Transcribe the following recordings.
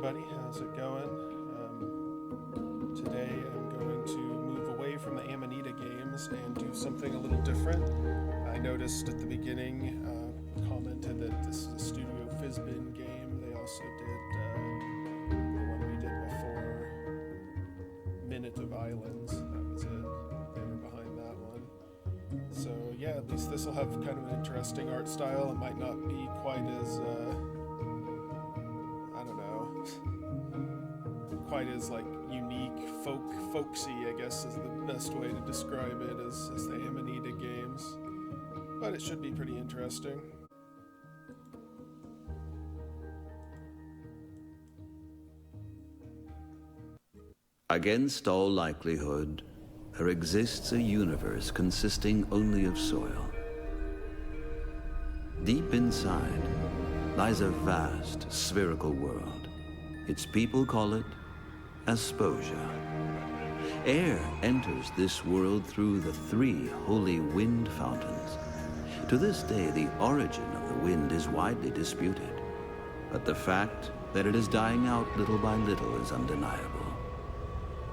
everybody. How's it going? Today I'm going to move away from the Amanita games and do something a little different. I noticed at the beginning, commented that this is a Studio Fizbin game. They also did the one we did before, Minute of Islands. That was it. They were behind that one. So yeah, at least this will have kind of an interesting art style. It might not be quite as quite as like unique, folksy, I guess is the best way to describe it as the Amanita games. But it should be pretty interesting. Against all likelihood, there exists a universe consisting only of soil. Deep inside lies a vast spherical world. Its people call it Asposia. Air enters this world through the 3 holy wind fountains. To this day, the origin of the wind is widely disputed, but the fact that it is dying out little by little is undeniable.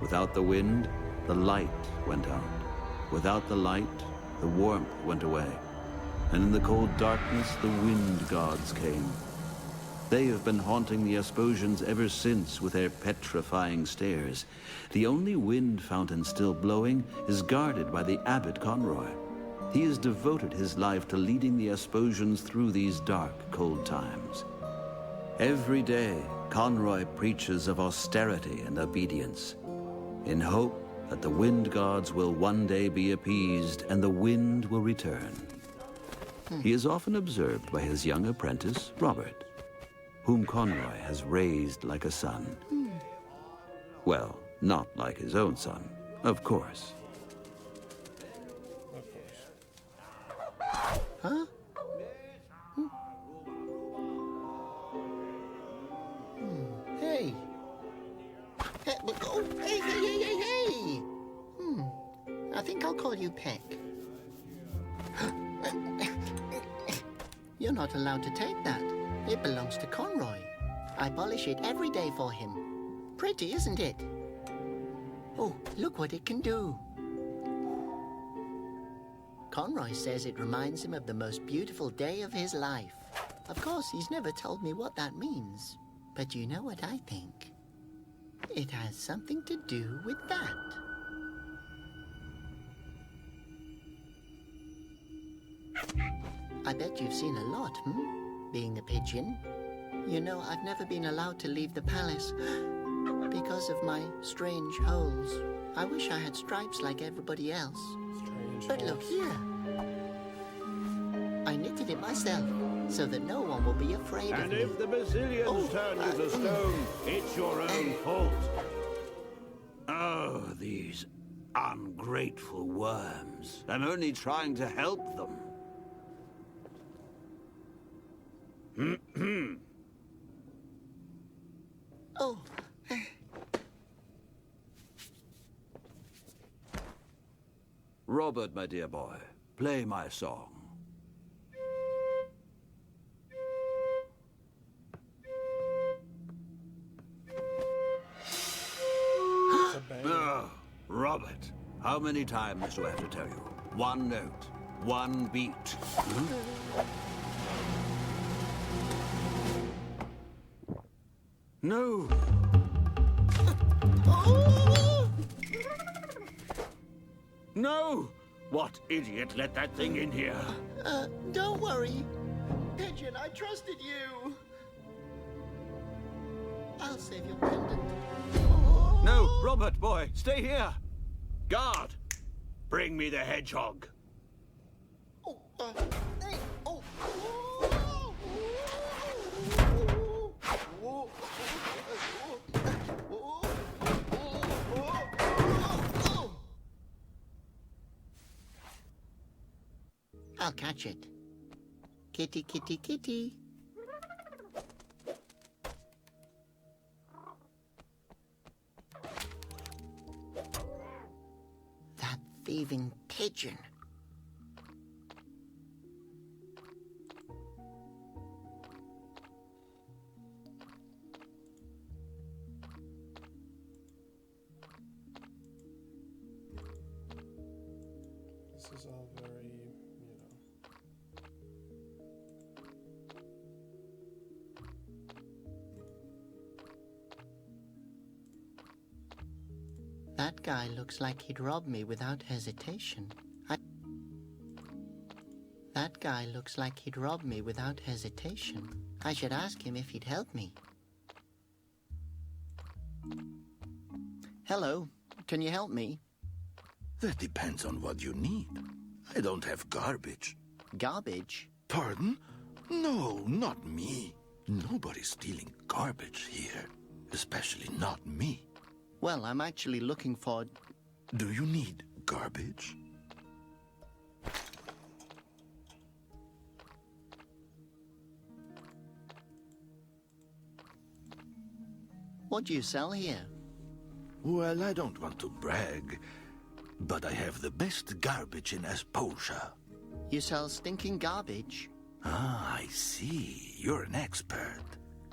Without the wind, the light went out. Without the light, the warmth went away. And in the cold darkness, the wind gods came. They have been haunting the Asposians ever since with their petrifying stares. The only wind fountain still blowing is guarded by the abbot Conroy. He has devoted his life to leading the Asposians through these dark, cold times. Every day, Conroy preaches of austerity and obedience, in hope that the wind gods will one day be appeased and the wind will return. He is often observed by his young apprentice, Robert, whom Conroy has raised like a son. Well, not like his own son, of course. Huh? Hey. Hey, oh, hey. I think I'll call you Peck. You're not allowed to take that. It belongs to Conroy. I polish it every day for him. Pretty, isn't it? Oh, look what it can do. Conroy says it reminds him of the most beautiful day of his life. Of course, he's never told me what that means. But you know what I think? It has something to do with that. I bet you've seen a lot, being a pigeon. You know, I've never been allowed to leave the palace because of my strange holes. I wish I had stripes like everybody else. But look here. I knitted it myself so that no one will be afraid of me. And if the Basilians turn you to stone, it's your own fault. Oh, these ungrateful worms. I'm only trying to help them. Oh. Robert, my dear boy, play my song. Oh, Robert, how many times do I have to tell you? One note, one beat. No. No! What idiot let that thing in here? Don't worry. Pigeon, I trusted you. I'll save your pendant. No, Robert, boy, stay here. Guard, bring me the hedgehog. I'll catch it. Kitty, kitty, kitty. That thieving pigeon. This is all very, That guy looks like he'd rob me without hesitation. That guy looks like he'd rob me without hesitation. I should ask him if he'd help me. Hello, can you help me? That depends on what you need. I don't have garbage. Garbage? Pardon? No, not me. Nobody's stealing garbage here. Especially not me. Well, I'm actually looking for... Do you need garbage? What do you sell here? Well, I don't want to brag, but I have the best garbage in Asposia. You sell stinking garbage? Ah, I see. You're an expert.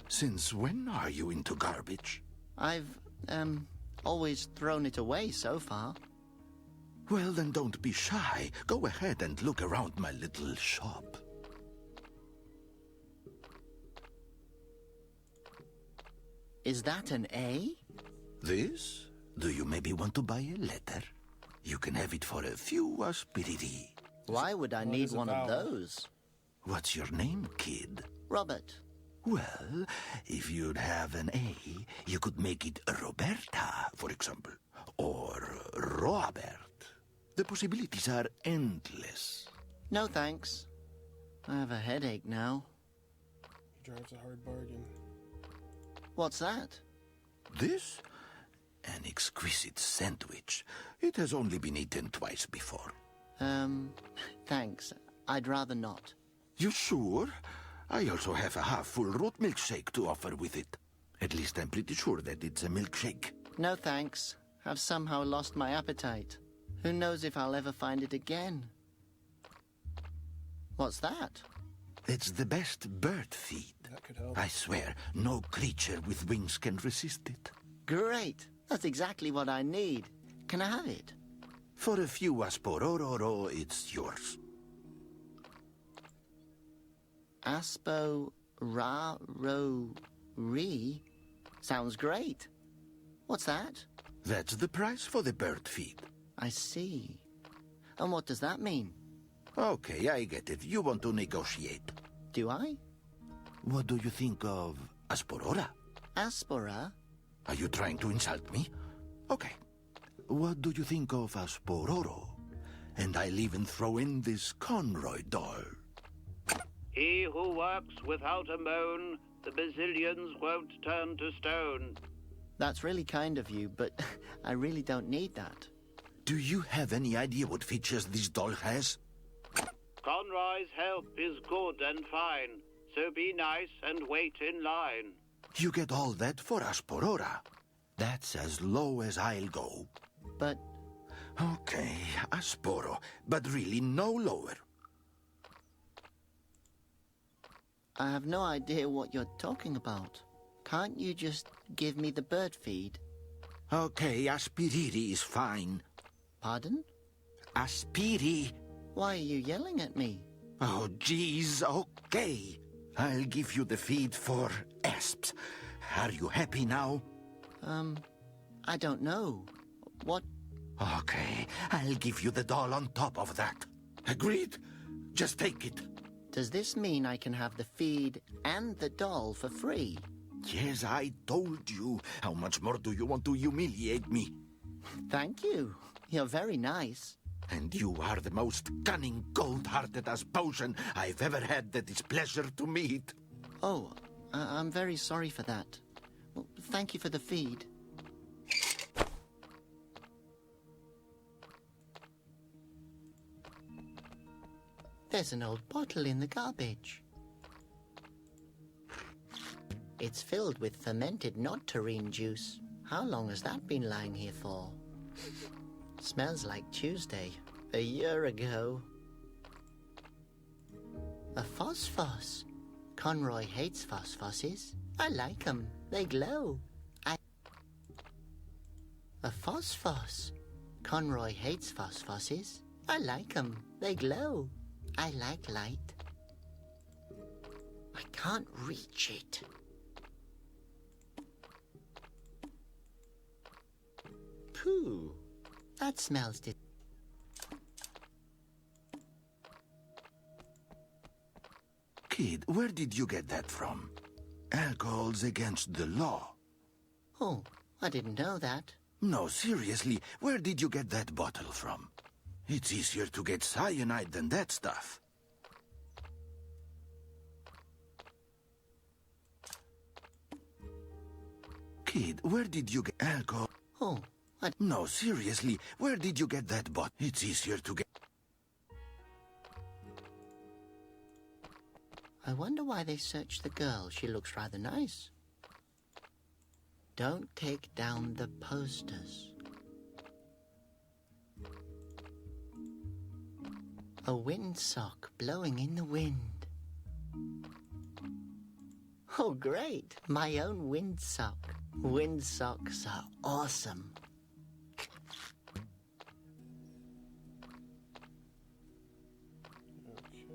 Since when are you into garbage? I've, always thrown it away so far. Well, then don't be shy. Go ahead and look around my little shop. Is that an A? This? Do you maybe want to buy a letter? You can have it for a few aspiriti. Why would I What need is a one of vowel? those? What's your name, kid? Robert. Well, if you'd have an A, you could make it Roberta, for example, or Robert. The possibilities are endless. No thanks. I have a headache now. he drives a hard bargain. What's that? This? An exquisite sandwich. It has only been eaten twice before. Thanks. I'd rather not. You sure? I also have a half-full root milkshake to offer with it. At least I'm pretty sure that it's a milkshake. No thanks. I've somehow lost my appetite. Who knows if I'll ever find it again? What's that? It's the best bird feed. That could help. I swear, no creature with wings can resist it. Great. That's exactly what I need. Can I have it? For a few aspororo, it's yours. Aspo ra ro re? Sounds great. What's that? That's the price for the bird feed. I see. And what does that mean? Okay, I get it. You want to negotiate. Do I? What do you think of asporora? Aspora? Are you trying to insult me? Okay. What do you think of aspororo? And I'll even throw in this Conroy doll. He who works without a moan, the Basilians won't turn to stone. That's really kind of you, but I really don't need that. Do you have any idea what features this doll has? Conroy's help is good and fine, so be nice and wait in line. You get all that for asporora. That's as low as I'll go. But Okay, asporo, but really no lower. I have no idea what you're talking about. Can't you just give me the bird feed? Okay, aspiriri is fine. Pardon? Aspiri. Why are you yelling at me? Oh, geez, okay. I'll give you the feed for asps. Are you happy now? I don't know. What? Okay, I'll give you the doll on top of that. Agreed? Just take it. Does this mean I can have the feed and the doll for free? Yes, I told you. How much more do you want to humiliate me? Thank you. You're very nice. And you are the most cunning, cold-hearted Asposian I've ever had that is pleasure to meet. Oh, I'm very sorry for that. Well, thank you for the feed. There's an old bottle in the garbage. It's filled with fermented nectarine juice. How long has that been lying here for? Smells like Tuesday, a year ago. A phosphos. Conroy hates phosphoses. I like 'em. They glow. A phosphos. Conroy hates phosphoses. I like them. They glow. I like light. I can't reach it. Pooh. That smells Kid, where did you get that from? Alcohol's against the law. Oh, I didn't know that. No, seriously, where did you get that bottle from? It's easier to get cyanide than that stuff. Kid, where did you get alcohol? Oh, No, seriously, where did you get that bottle? It's easier to get... I wonder why they searched the girl. She looks rather nice. Don't take down the posters. A windsock blowing in the wind. Oh, great. My own windsock. Windsocks are awesome. Okay.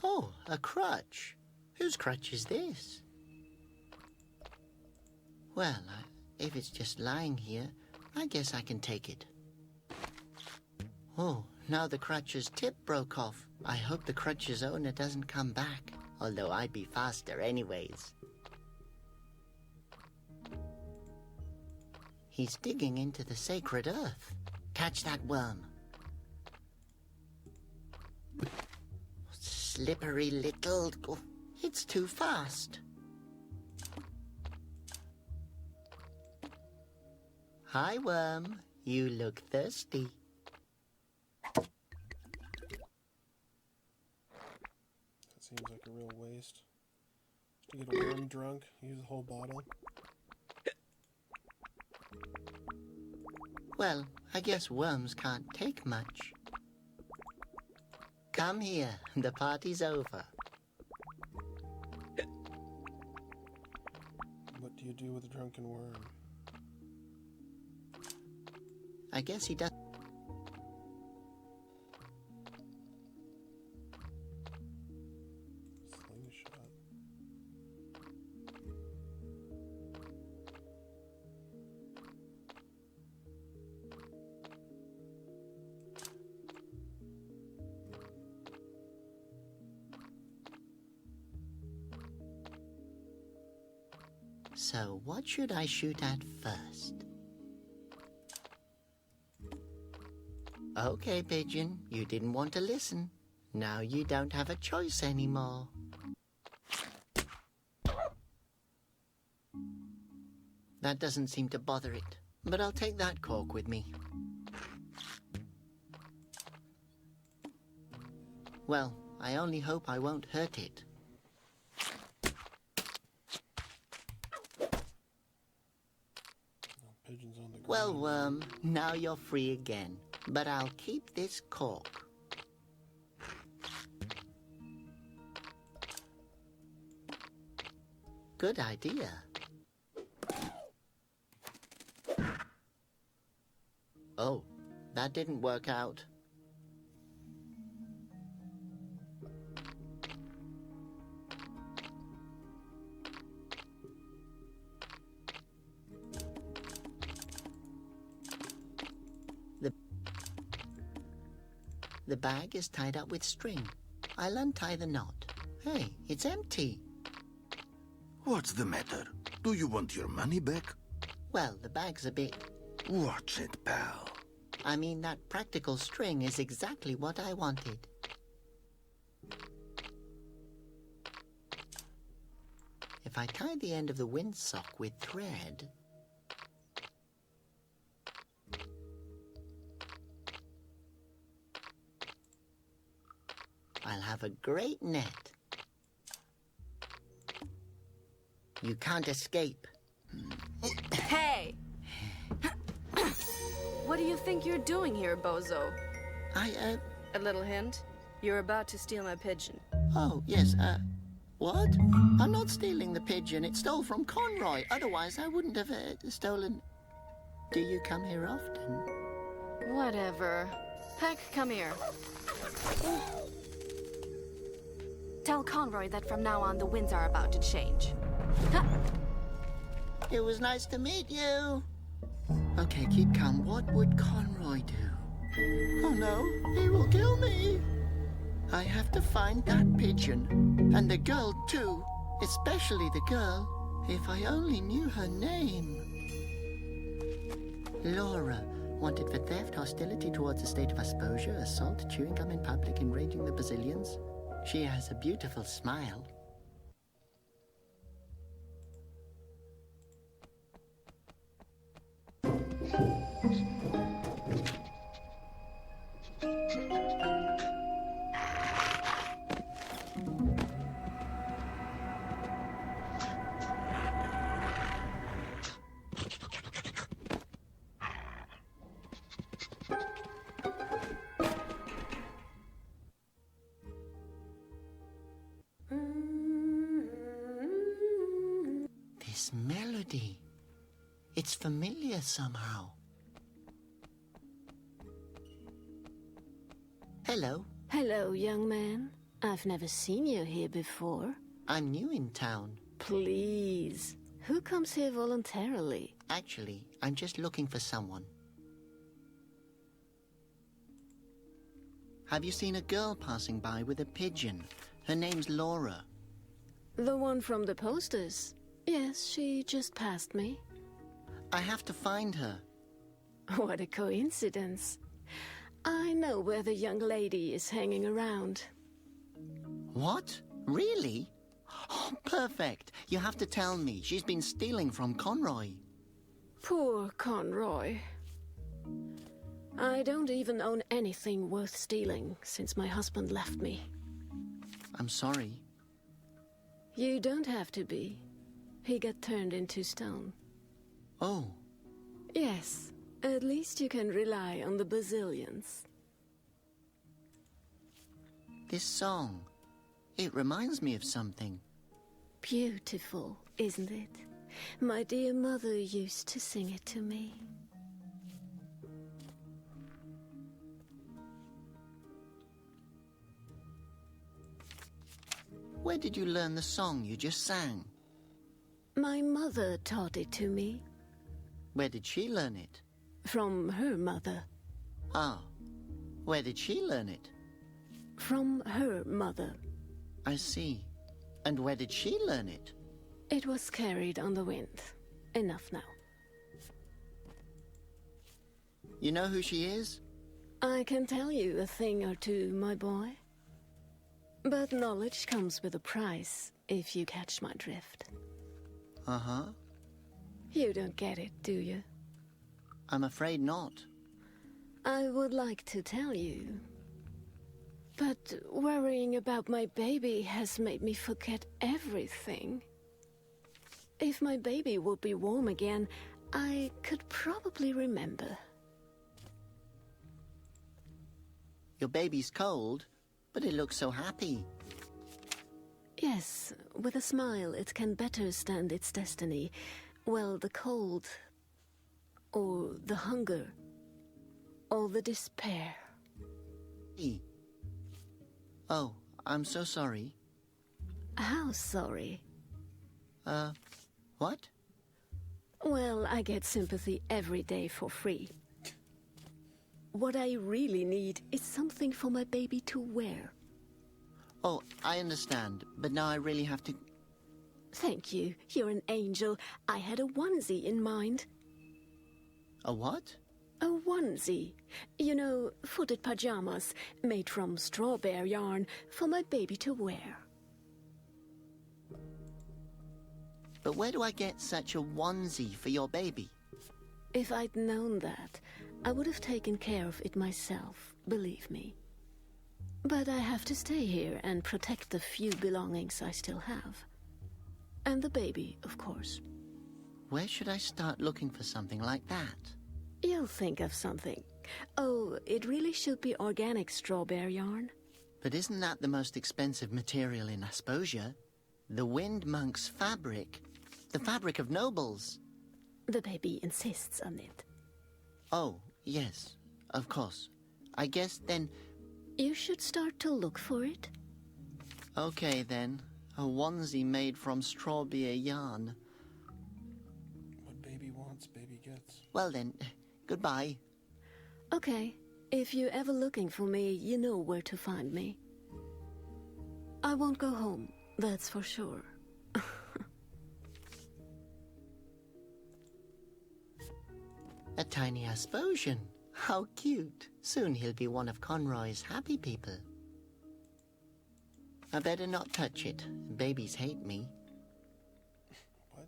Oh, a crutch. Whose crutch is this? Well, if it's just lying here, I guess I can take it. Oh, now the crutch's tip broke off. I hope the crutch's owner doesn't come back, although I'd be faster anyways. He's digging into the sacred earth. Catch that worm. Slippery little... Oh, it's too fast. Hi, worm. You look thirsty. That seems like a real waste. To get a worm drunk, use the whole bottle. Well, I guess worms can't take much. Come here, the party's over. What do you do with a drunken worm? I guess he does. Slingshot. So, what should I shoot at first? Okay, Pigeon, you didn't want to listen. Now you don't have a choice anymore. That doesn't seem to bother it, but I'll take that cork with me. Well, I only hope I won't hurt it. Pigeons on the ground. Well, worm, now you're free again, but I'll keep this cork. Good idea. Oh, that didn't work out. The bag is tied up with string. I'll untie the knot. Hey, it's empty. What's the matter? Do you want your money back? Well, the bag's a bit... Watch it, pal. I mean, that practical string is exactly what I wanted. If I tie the end of the windsock with thread... I'll have a great net. You can't escape. Hey! What do you think you're doing here, bozo? A little hint? You're about to steal my pigeon. Oh, yes, what? I'm not stealing the pigeon. It stole from Conroy. Otherwise, I wouldn't have stolen... Do you come here often? Whatever. Heck, come here. Tell Conroy that from now on the winds are about to change. Ha! It was nice to meet you. Okay, keep calm. What would Conroy do? Oh no, he will kill me. I have to find that pigeon. And the girl too. Especially the girl. If I only knew her name. Laura. Wanted for theft, hostility towards the state of Asposia, assault, chewing gum in public, enraging the Brazilians. She has a beautiful smile. This melody. It's familiar somehow. Hello. Hello, young man. I've never seen you here before. I'm new in town. Please. Who comes here voluntarily? Actually, I'm just looking for someone. Have you seen a girl passing by with a pigeon? Her name's Laura. The one from the posters. Yes, she just passed me. I have to find her. What a coincidence. I know where the young lady is hanging around. What? Really? Oh, perfect. You have to tell me. She's been stealing from Conroy. Poor Conroy. I don't even own anything worth stealing since my husband left me. I'm sorry. You don't have to be. He got turned into stone. Oh. Yes, at least you can rely on the Brazilians. This song, it reminds me of something. Beautiful, isn't it? My dear mother used to sing it to me. Where did you learn the song you just sang? My mother taught it to me. Where did she learn it? From her mother. Ah, where did she learn it? From her mother. I see. And where did she learn it? It was carried on the wind. Enough now. You know who she is? I can tell you a thing or two, my boy. But knowledge comes with a price, if you catch my drift. Uh-huh. You don't get it, do you? I'm afraid not. I would like to tell you. But worrying about my baby has made me forget everything. If my baby would be warm again, I could probably remember. Your baby's cold, but it looks so happy. Yes, with a smile it can better stand its destiny. Well, the cold, or the hunger, or the despair. Oh, I'm so sorry. How sorry? What? Well, I get sympathy every day for free. What I really need is something for my baby to wear. Oh, I understand, but now I really have to... Thank you. You're an angel. I had a onesie in mind. A what? A onesie. You know, footed pajamas made from strawberry yarn for my baby to wear. But where do I get such a onesie for your baby? If I'd known that, I would have taken care of it myself, believe me. But I have to stay here and protect the few belongings I still have. And the baby, of course. Where should I start looking for something like that? You'll think of something. Oh, it really should be organic strawberry yarn. But isn't that the most expensive material in Asposia? The Wind Monk's fabric. The fabric of nobles. The baby insists on it. Oh, yes. Of course. I guess then... You should start to look for it. Okay, then. A onesie made from straw beer yarn. What baby wants, baby gets. Well then, goodbye. Okay, if you're ever looking for me, you know where to find me. I won't go home, that's for sure. A tiny Asposian. How cute. Soon he'll be one of Conroy's happy people. I better not touch it. Babies hate me. What?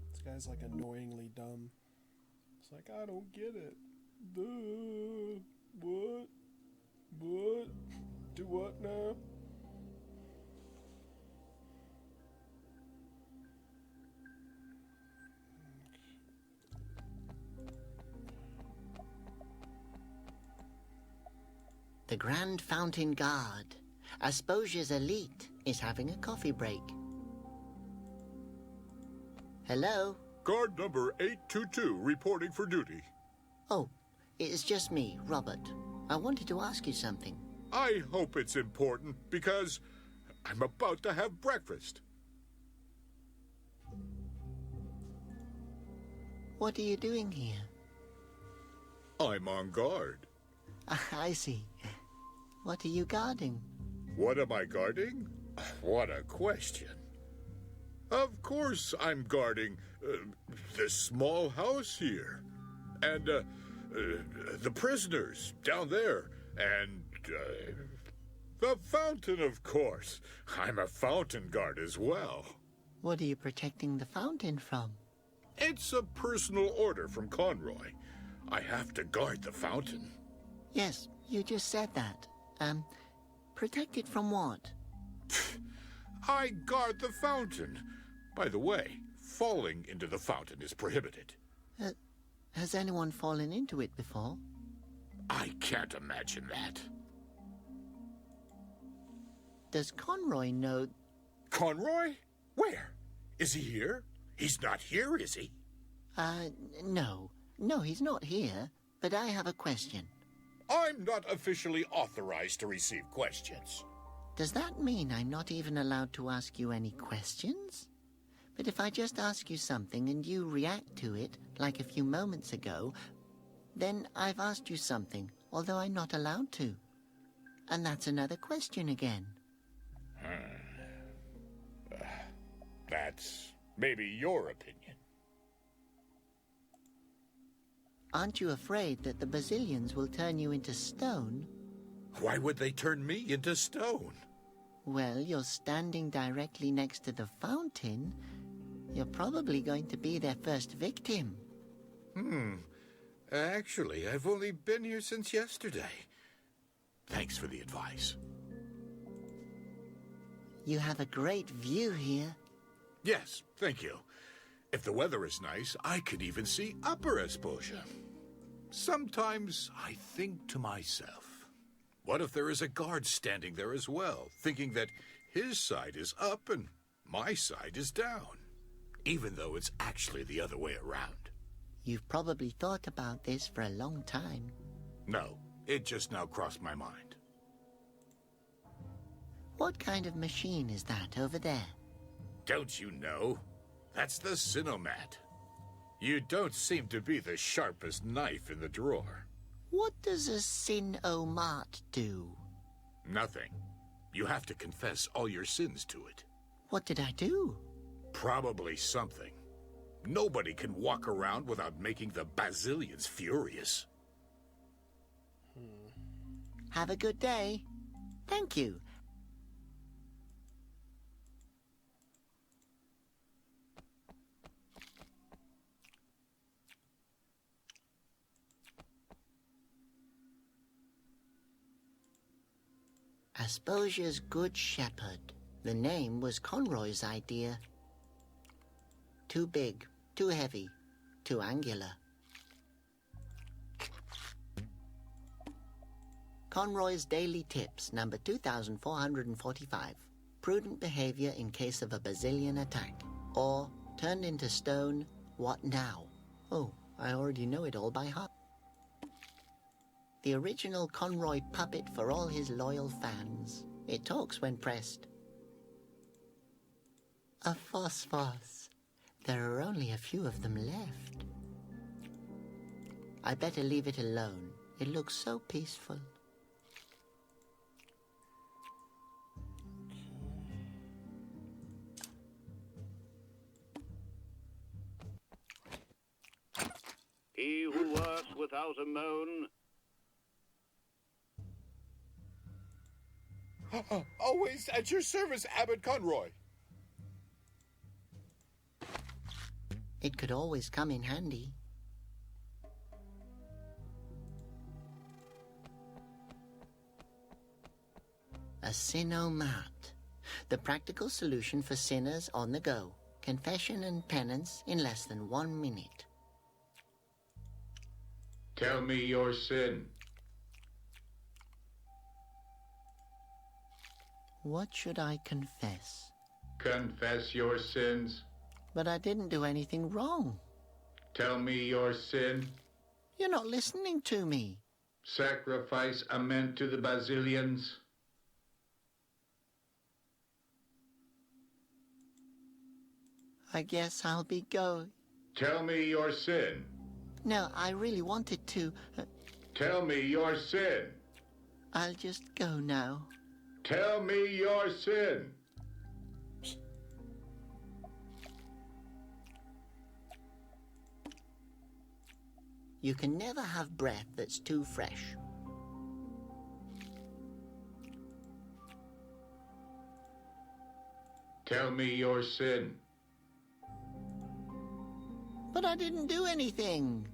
This guy's like annoyingly dumb. It's like, I don't get it. Duh. What? What? Do what now? The Grand Fountain Guard, Asposia's elite, is having a coffee break. Hello? Guard number 822 reporting for duty. Oh, it's just me, Robert. I wanted to ask you something. I hope it's important because I'm about to have breakfast. What are you doing here? I'm on guard. I see. What are you guarding? What am I guarding? What a question. Of course I'm guarding this small house here. And the prisoners down there. And the fountain, of course. I'm a fountain guard as well. What are you protecting the fountain from? It's a personal order from Conroy. I have to guard the fountain. Yes, you just said that. Protect it from what? I guard the fountain. By the way, falling into the fountain is prohibited. Has anyone fallen into it before? I can't imagine that. Does Conroy know... Conroy? Where? Is he here? He's not here, is he? No. No, he's not here. But I have a question. I'm not officially authorized to receive questions. Does that mean I'm not even allowed to ask you any questions? But if I just ask you something and you react to it, like a few moments ago, then I've asked you something, although I'm not allowed to. And that's another question again. That's maybe your opinion. Aren't you afraid that the Basilians will turn you into stone? Why would they turn me into stone? Well, you're standing directly next to the fountain. You're probably going to be their first victim. Actually, I've only been here since yesterday. Thanks for the advice. You have a great view here. Yes, thank you. If the weather is nice, I could even see Upper Asposia. Sometimes I think to myself, what if there is a guard standing there as well, thinking that his side is up and my side is down, even though it's actually the other way around? You've probably thought about this for a long time. No, it just now crossed my mind. What kind of machine is that over there? Don't you know? That's the Sinomat. You don't seem to be the sharpest knife in the drawer. What does a Sin-O-Mat do? Nothing. You have to confess all your sins to it. What did I do? Probably something. Nobody can walk around without making the Basilians furious. Have a good day. Thank you. Asposia's Good Shepherd. The name was Conroy's idea. Too big, too heavy, too angular. Conroy's Daily Tips, number 2445. Prudent behavior in case of a Basilian attack. Or, turned into stone, What now? Oh, I already know it all by heart. The original Conroy puppet for all his loyal fans. It talks when pressed. A phosphos. There are only a few of them left. I better leave it alone. It looks so peaceful. He who works without a moan. Always at your service, Abbot Conroy. It could always come in handy. A Sinomat. The practical solution for sinners on the go. Confession and penance in less than 1 minute. Tell me your sin. What should I confess? Confess your sins. But I didn't do anything wrong. Tell me your sin. You're not listening to me. Sacrifice a mint to the Basilians. I guess I'll be going. Tell me your sin. No, I really wanted to. Tell me your sin. I'll just go now. Tell me your sin. You can never have breath that's too fresh. Tell me your sin. But I didn't do anything.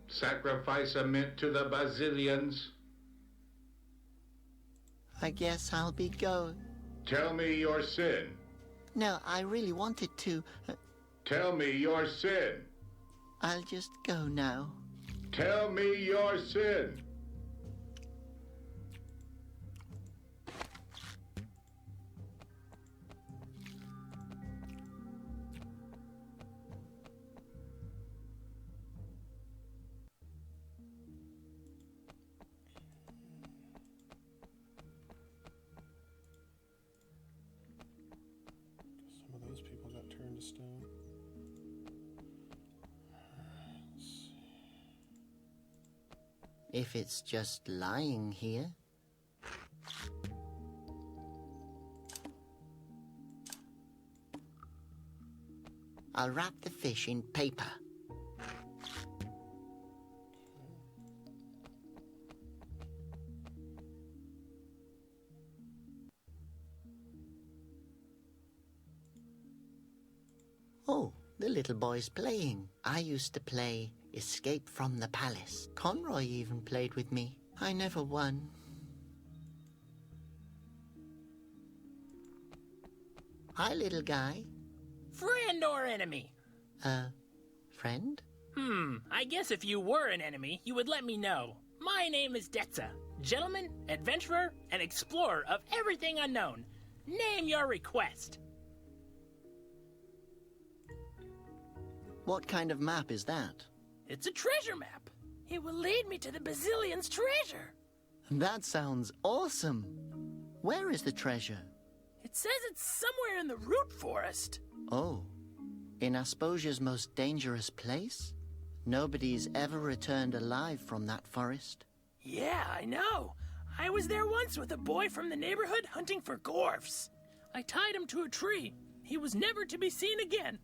Sacrifice a mint to the Basilians. I guess I'll be going. Tell me your sin. No, I really wanted to. Tell me your sin. I'll just go now. Tell me your sin. Some of those people got turned to stone. Let's see. If it's just lying here. I'll wrap the fish in paper. Oh, the little boy's playing. I used to play Escape from the Palace. Conroy even played with me. I never won. Hi, little guy. Friend or enemy? Friend? I guess if you were an enemy, you would let me know. My name is Detza. Gentleman, adventurer, and explorer of everything unknown. Name your request. What kind of map is that? It's a treasure map. It will lead me to the Basilian's treasure. That sounds awesome. Where is the treasure? It says it's somewhere in the root forest. Oh, in Asposia's most dangerous place? Nobody's ever returned alive from that forest. Yeah, I know. I was there once with a boy from the neighborhood hunting for gorfs. I tied him to a tree. He was never to be seen again.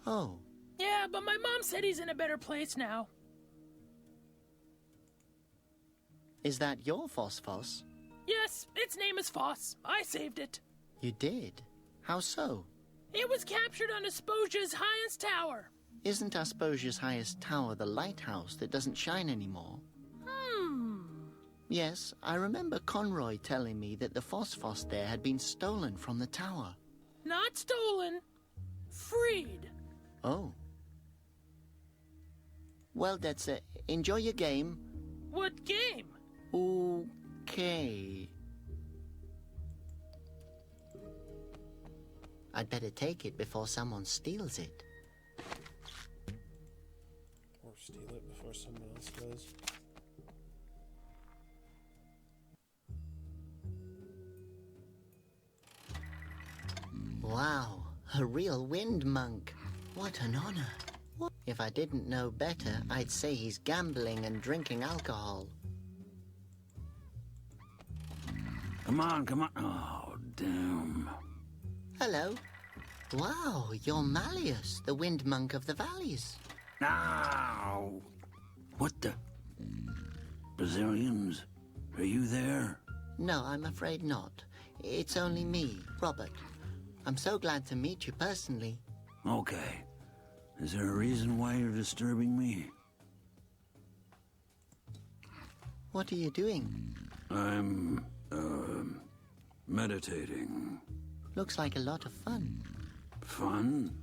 Oh. Yeah, but my mom said he's in a better place now. Is that your Phosphos? Yes, its name is Foss. I saved it. You did? How so? It was captured on Asposia's highest tower. Isn't Asposia's highest tower the lighthouse that doesn't shine anymore? Yes, I remember Conroy telling me that the Phosphos there had been stolen from the tower. Not stolen. Freed. Oh. Well, that's it. Enjoy your game. What game? Okay. I'd better take it before someone steals it. before someone else does. Wow, a real wind monk. What an honor. If I didn't know better, I'd say he's gambling and drinking alcohol. Come on, come on. Oh, damn. Hello. Wow, you're Malleus, the wind monk of the valleys. Ow! What the? Brazilians? Are you there? No, I'm afraid not. It's only me, Robert. I'm so glad to meet you personally. Okay. Is there a reason why you're disturbing me? What are you doing? I'm, meditating. Looks like a lot of fun. Fun?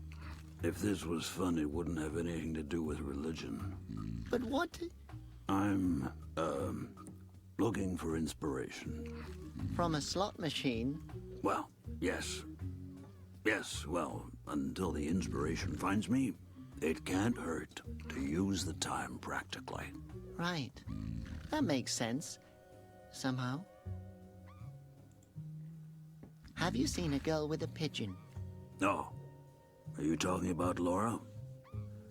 If this was fun, it wouldn't have anything to do with religion. But what? I'm, looking for inspiration. From a slot machine? Well, yes. Yes, well, until the inspiration finds me, it can't hurt to use the time practically. Right. That makes sense. Somehow. Have you seen a girl with a pigeon? No. Are you talking about Laura?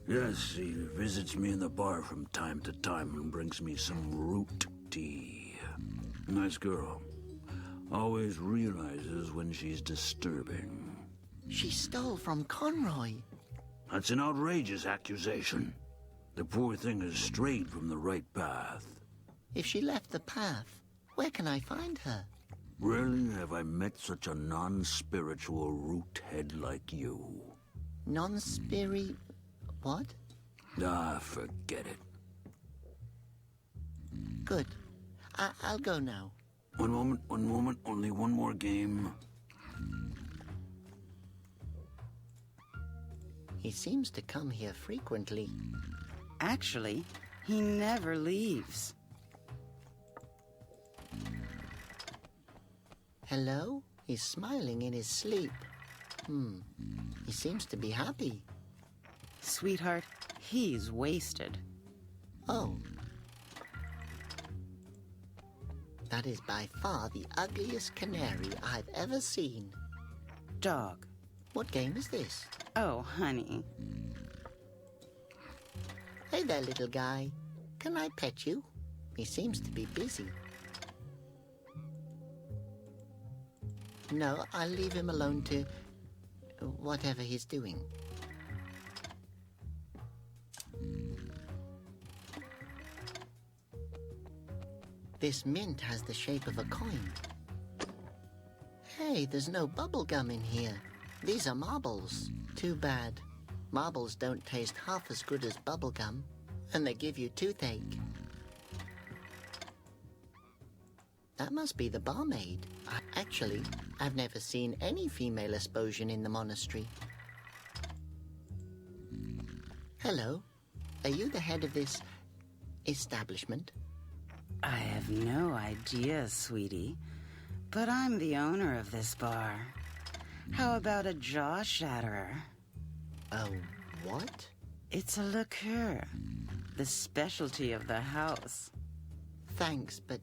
Yes, she visits me in the bar from time to time and brings me some root tea. Nice girl. Always realizes when she's disturbing. She stole from Conroy. That's an outrageous accusation. The poor thing has strayed from the right path. If she left the path, where can I find her? Rarely have I met such a non-spiritual root head like you. Non-spiri... what? Ah, forget it. Good. I'll go now. One moment, only one more game. He seems to come here frequently. Actually, he never leaves. Hello? He's smiling in his sleep. He seems to be happy. Sweetheart, he's wasted. Oh. That is by far the ugliest canary I've ever seen. Dog. What game is this? Oh, honey. Hey there, little guy. Can I pet you? He seems to be busy. No, I'll leave him alone to... whatever he's doing. This mint has the shape of a coin. Hey, there's no bubble gum in here. These are marbles. Too bad. Marbles don't taste half as good as bubble gum, and they give you toothache. That must be the barmaid. Actually, I've never seen any female esposian in the monastery. Hello. Are you the head of this establishment? I have no idea, sweetie. But I'm the owner of this bar. How about a jaw shatterer? Oh, what? It's a liqueur. The specialty of the house. Thanks, but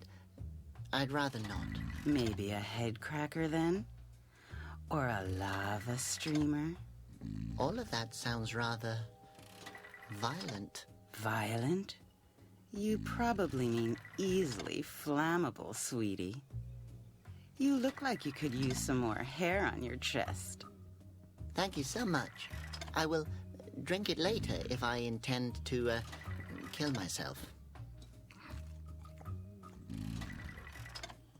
I'd rather not. Maybe a head cracker then? Or a lava streamer? All of that sounds rather violent. Violent? You probably mean easily flammable, sweetie. You look like you could use some more hair on your chest. Thank you so much. I will drink it later if I intend to kill myself.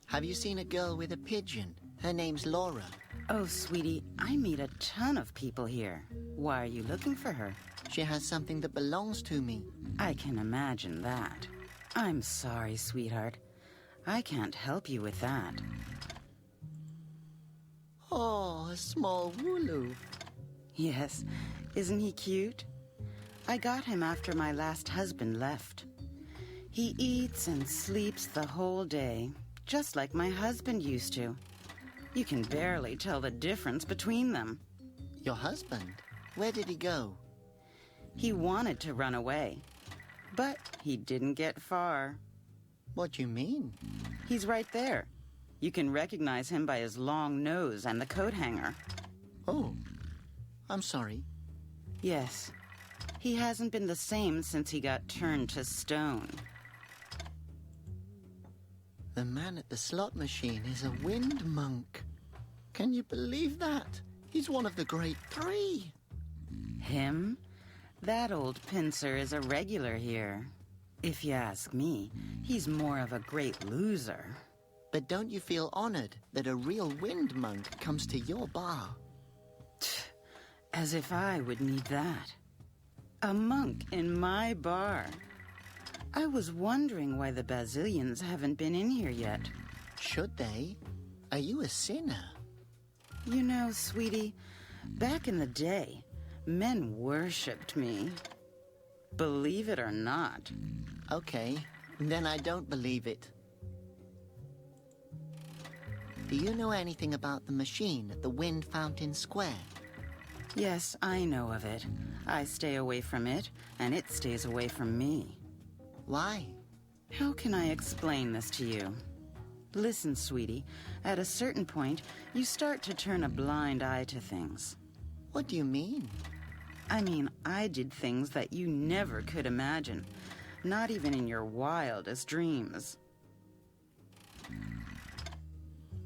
Have you seen a girl with a pigeon? Her name's Laura. Oh, sweetie, I meet a ton of people here. Why are you looking for her? She has something that belongs to me. I can imagine that. I'm sorry, sweetheart. I can't help you with that. Oh, a small wooloo. Yes, isn't he cute? I got him after my last husband left. He eats and sleeps the whole day, just like my husband used to. You can barely tell the difference between them. Your husband? Where did he go? He wanted to run away. But he didn't get far. What do you mean? He's right there. You can recognize him by his long nose and the coat hanger. Oh, I'm sorry. Yes. He hasn't been the same since he got turned to stone. The man at the slot machine is a wind monk. Can you believe that? He's one of the great three. Him? That old pincer is a regular here. If you ask me, he's more of a great loser. But don't you feel honored that a real wind monk comes to your bar? As if I would need that. A monk in my bar. I was wondering why the Basilians haven't been in here yet. Should they? Are you a sinner? You know, sweetie, back in the day, men worshipped me. Believe it or not. Okay, then I don't believe it. Do you know anything about the machine at the Wind Fountain Square? Yes, I know of it. I stay away from it, and it stays away from me. Why? How can I explain this to you? Listen, sweetie, at a certain point, you start to turn a blind eye to things. What do you mean? I mean, I did things that you never could imagine, not even in your wildest dreams.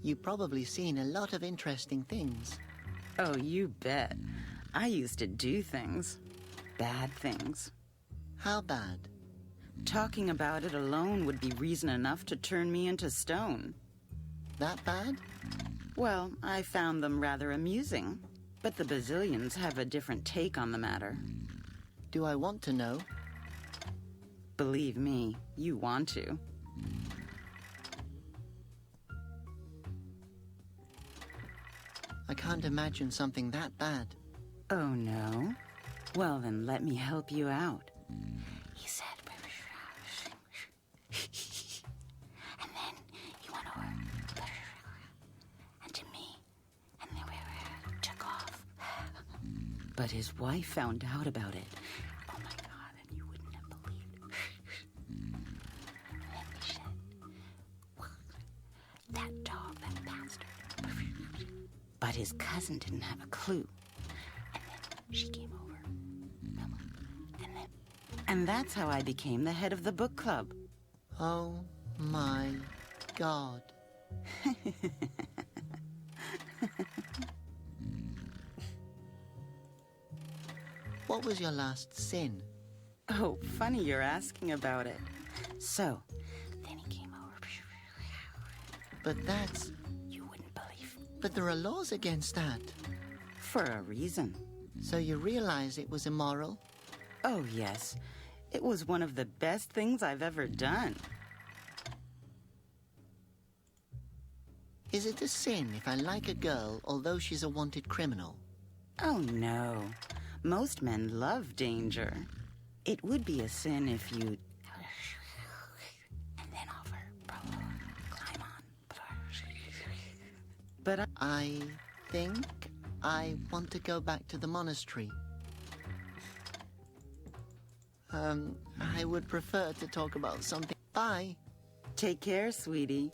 You've probably seen a lot of interesting things. Oh, you bet. I used to do things. Bad things. How bad? Talking about it alone would be reason enough to turn me into stone. That bad? Well, I found them rather amusing. But the Basilians have a different take on the matter. Do I want to know? Believe me, you want to. I can't imagine something that bad. Oh, no? Well, then let me help you out. He said... and then he went over... and to me... and then we took off. But his wife found out about it. Oh, my God, and you wouldn't have believed it. And then he said... that dog, that bastard... But his cousin didn't have a clue. And then she came over. And that's how I became the head of the book club. Oh my God. What was your last sin? Oh, funny you're asking about it. So, then he came over. But that's... You wouldn't believe. But there are laws against that. For a reason. So you realize it was immoral? Oh, yes. It was one of the best things I've ever done. Is it a sin if I like a girl, although she's a wanted criminal? Oh, no. Most men love danger. It would be a sin if you... and then offer, climb on. But I think I want to go back to the monastery. I would prefer to talk about something. Bye. Take care, sweetie.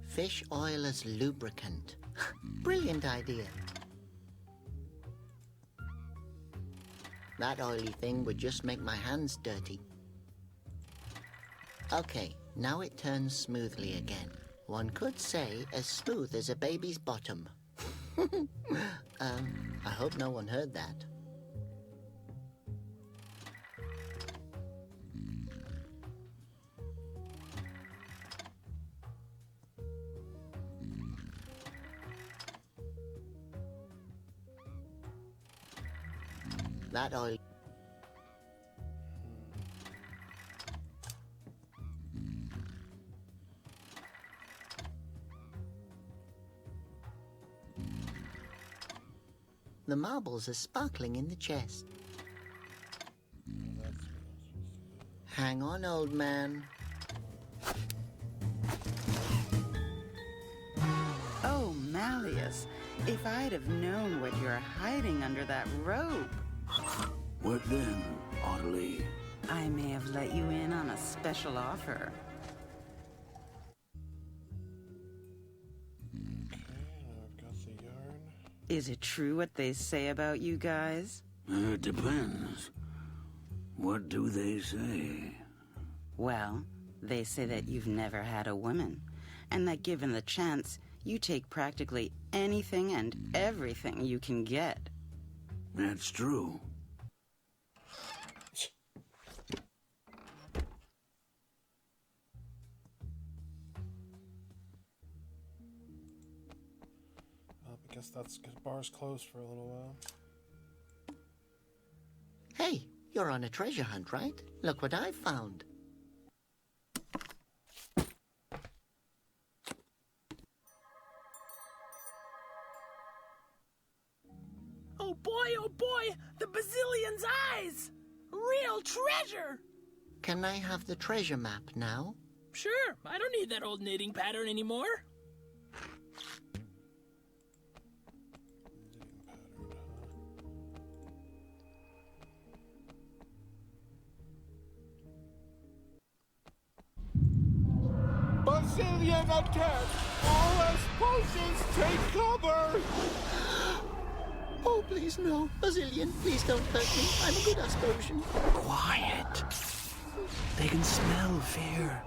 Fish oil as lubricant. Brilliant idea. That oily thing would just make my hands dirty. Okay, now it turns smoothly again. One could say as smooth as a baby's bottom. I hope no one heard that. That oil... The marbles are sparkling in the chest. Hang on, old man. Malleus, if I'd have known what you're hiding under that robe. What then, Ottilie? I may have let you in on a special offer. I've got the yarn. Is it true what they say about you guys? It depends. What do they say? Well, they say that you've never had a woman, and that given the chance, you take practically anything and everything you can get. That's true. Well, I guess that's good. Bar's closed for a little while. Hey, you're on a treasure hunt, right? Look what I found. Oh boy, the Bazillion's eyes! Real treasure! Can I have the treasure map now? Sure, I don't need that old knitting pattern anymore. Bazillion attack! All explosions take cover! Oh, please no. Bazillion, please don't hurt me. I'm a good Asposian. Quiet. They can smell fear.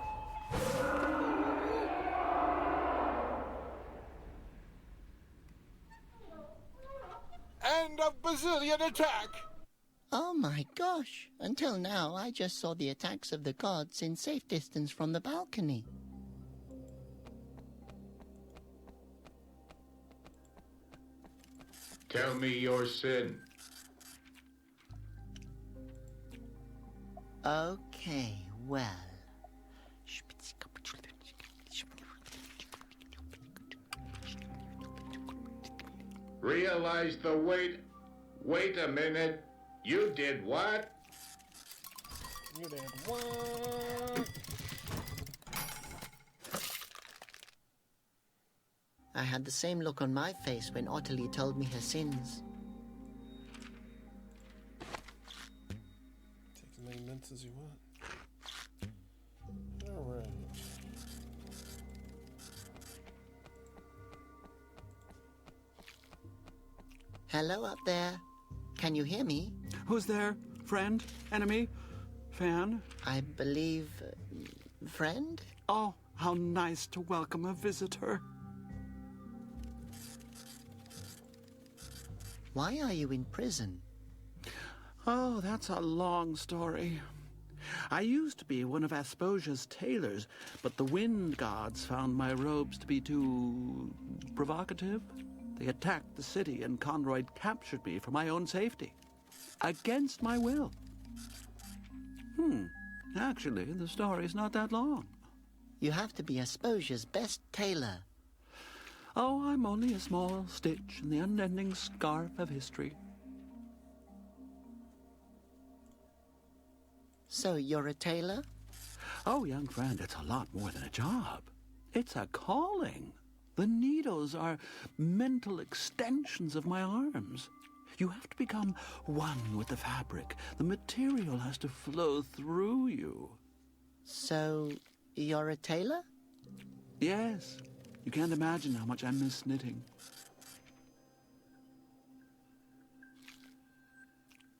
End of Bazillion attack! Oh my gosh. Until now, I just saw the attacks of the gods in safe distance from the balcony. Tell me your sin. Okay, well. Realize the weight. Wait a minute. You did what? You did what? I had the same look on my face when Ottilie told me her sins. Take as many mints as you want. Alright. Hello up there. Can you hear me? Who's there? Friend? Enemy? Fan? I believe... friend? Oh, how nice to welcome a visitor. Why are you in prison? Oh, that's a long story. I used to be one of Asposia's tailors, but the wind gods found my robes to be too provocative. They attacked the city, and Conroy captured me for my own safety. Against my will. Actually, the story's not that long. You have to be Asposia's best tailor. Oh, I'm only a small stitch in the unending scarf of history. So you're a tailor? Oh, young friend, it's a lot more than a job. It's a calling. The needles are mental extensions of my arms. You have to become one with the fabric. The material has to flow through you. So, you're a tailor? Yes. You can't imagine how much I miss knitting.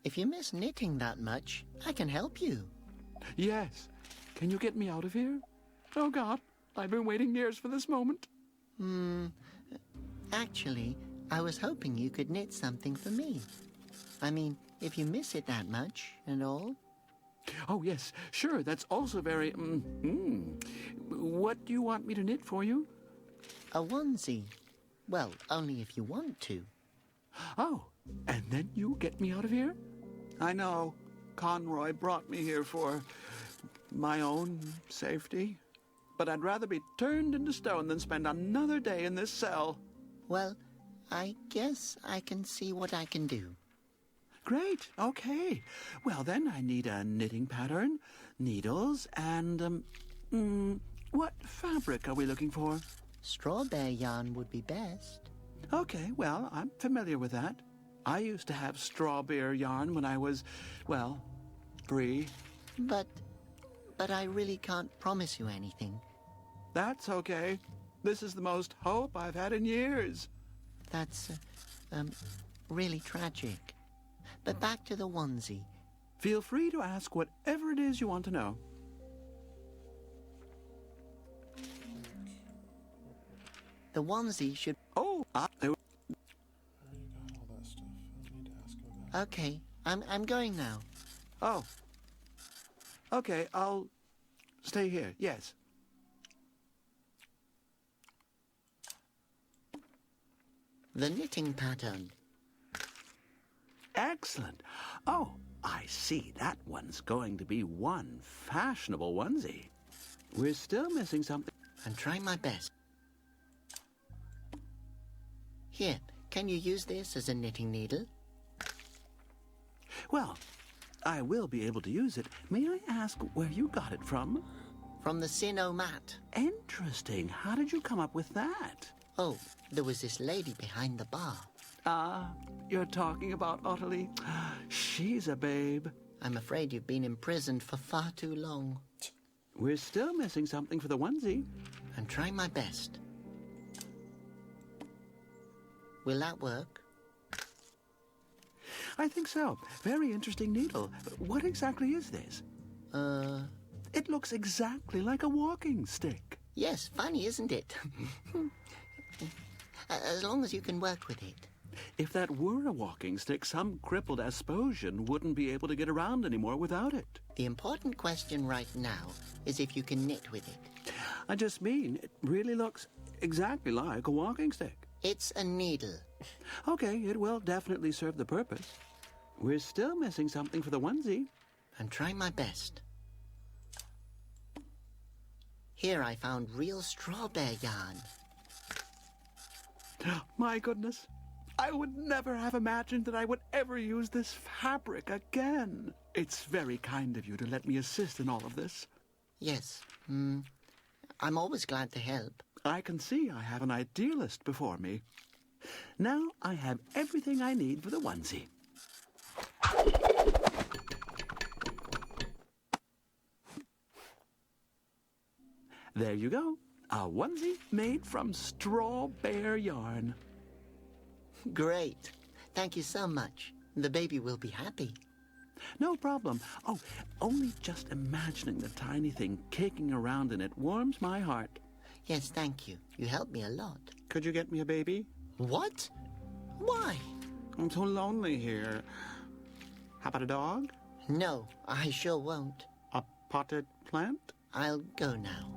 If you miss knitting that much, I can help you. Yes. Can you get me out of here? Oh, God. I've been waiting years for this moment. Actually, I was hoping you could knit something for me. I mean, if you miss it that much and all. Oh, yes. Sure. That's also very... What do you want me to knit for you? A onesie. Well, only if you want to. Oh, and then you get me out of here? I know. Conroy brought me here for my own safety. But I'd rather be turned into stone than spend another day in this cell. Well, I guess I can see what I can do. Great. Okay. Well, then I need a knitting pattern, needles, and, what fabric are we looking for? Strawberry yarn would be best. Okay, well, I'm familiar with that. I used to have strawberry yarn when I was, well, 3. But I really can't promise you anything. That's okay. This is the most hope I've had in years. That's, really tragic. But back to the onesie. Feel free to ask whatever it is you want to know. The onesie should... Oh, I got all that stuff. I need to ask him about. Okay, I'm going now. Oh. Okay, I'll stay here, yes. The knitting pattern. Excellent. Oh, I see. That one's going to be one fashionable onesie. We're still missing something. I'm trying my best. Here, can you use this as a knitting needle? Well, I will be able to use it. May I ask where you got it from? From the Sino mat. Interesting. How did you come up with that? Oh, there was this lady behind the bar. Ah, you're talking about Ottilie. She's a babe. I'm afraid you've been imprisoned for far too long. We're still missing something for the onesie. I'm trying my best. Will that work? I think so. Very interesting needle. What exactly is this? It looks exactly like a walking stick. Yes, funny, isn't it? As long as you can work with it. If that were a walking stick, some crippled Asposian wouldn't be able to get around anymore without it. The important question right now is if you can knit with it. I just mean, it really looks exactly like a walking stick. It's a needle. Okay, it will definitely serve the purpose. We're still missing something for the onesie. I'm trying my best. Here I found real strawberry yarn. My goodness. I would never have imagined that I would ever use this fabric again. It's very kind of you to let me assist in all of this. Yes. I'm always glad to help. I can see I have an idealist before me. Now I have everything I need for the onesie. There you go. A onesie made from strawberry yarn. Great. Thank you so much. The baby will be happy. No problem. Oh, only just imagining the tiny thing kicking around in it warms my heart. Yes, thank you. You helped me a lot. Could you get me a baby? What? Why? I'm so lonely here. How about a dog? No, I sure won't. A potted plant? I'll go now.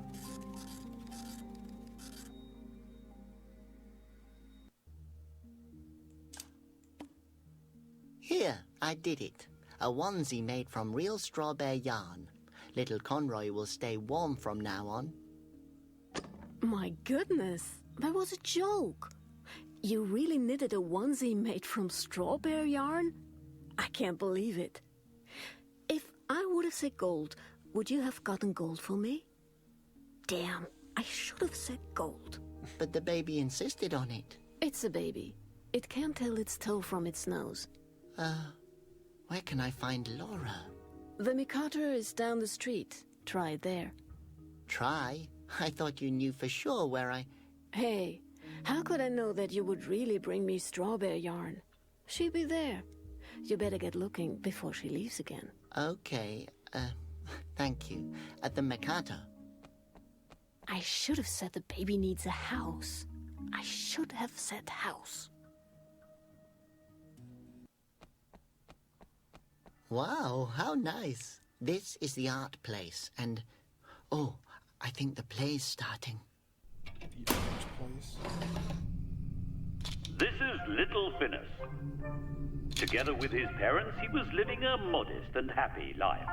Here, I did it. A onesie made from real strawberry yarn. Little Conroy will stay warm from now on. My goodness, that was a joke. You really knitted a onesie made from strawberry yarn? I can't believe it. If I would have said gold, would you have gotten gold for me? Damn, I should have said gold. But the baby insisted on it. It's a baby. It can't tell its toe from its nose. Where can I find Laura? The Mikado is down the street. Try it there. Try? I thought you knew for sure where I... Hey, how could I know that you would really bring me strawberry yarn? She'll be there. You better get looking before she leaves again. Okay, thank you. At the Mikado. I should have said the baby needs a house. I should have said house. Wow, how nice. This is the art place, and... Oh, I think the play's starting. The art place? This is little Phineas. Together with his parents, he was living a modest and happy life.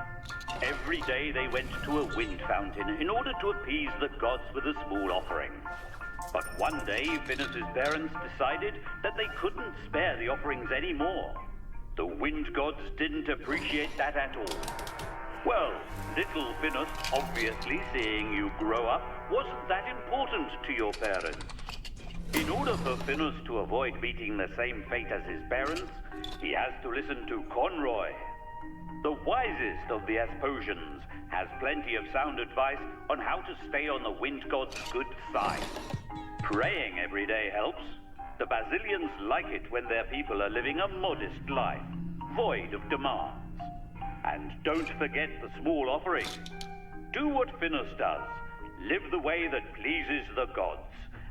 Every day they went to a wind fountain in order to appease the gods with a small offering. But one day, Phineas's parents decided that they couldn't spare the offerings anymore. The wind gods didn't appreciate that at all. Well, little Phineas, obviously seeing you grow up, Wasn't that important to your parents? In order for Finnus to avoid meeting the same fate as his parents, he has to listen to Conroy. The wisest of the Asposians has plenty of sound advice on how to stay on the wind god's good side. Praying every day helps. The Basilians like it when their people are living a modest life, void of demands. And don't forget the small offering. Do what Finnus does. Live the way that pleases the gods.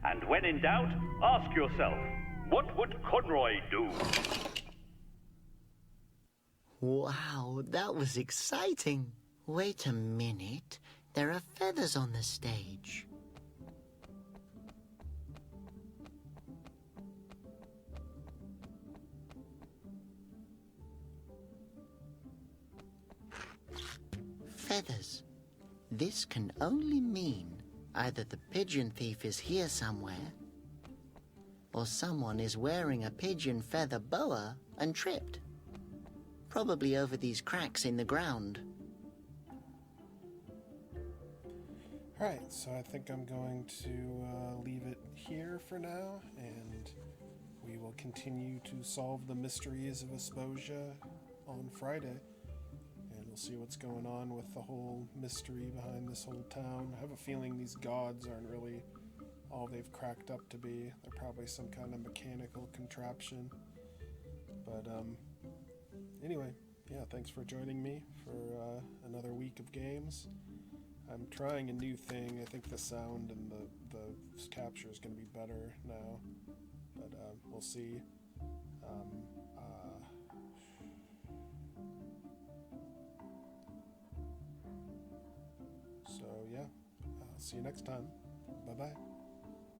And when in doubt, ask yourself, what would Conroy do? Wow, that was exciting. Wait a minute. There are feathers on the stage. Feathers. This can only mean either the pigeon thief is here somewhere, or someone is wearing a pigeon feather boa and tripped. Probably over these cracks in the ground. Alright, so I think I'm going to leave it here for now, and we will continue to solve the mysteries of Asposia on Friday. And we'll see what's going on with the whole mystery behind this whole town. I have a feeling these gods aren't really all they've cracked up to be. They're probably some kind of mechanical contraption. But, anyway, yeah, thanks for joining me for another week of games. I'm trying a new thing. I think the sound and the capture is going to be better now, but we'll see. So yeah, I'll see you next time. Bye-bye.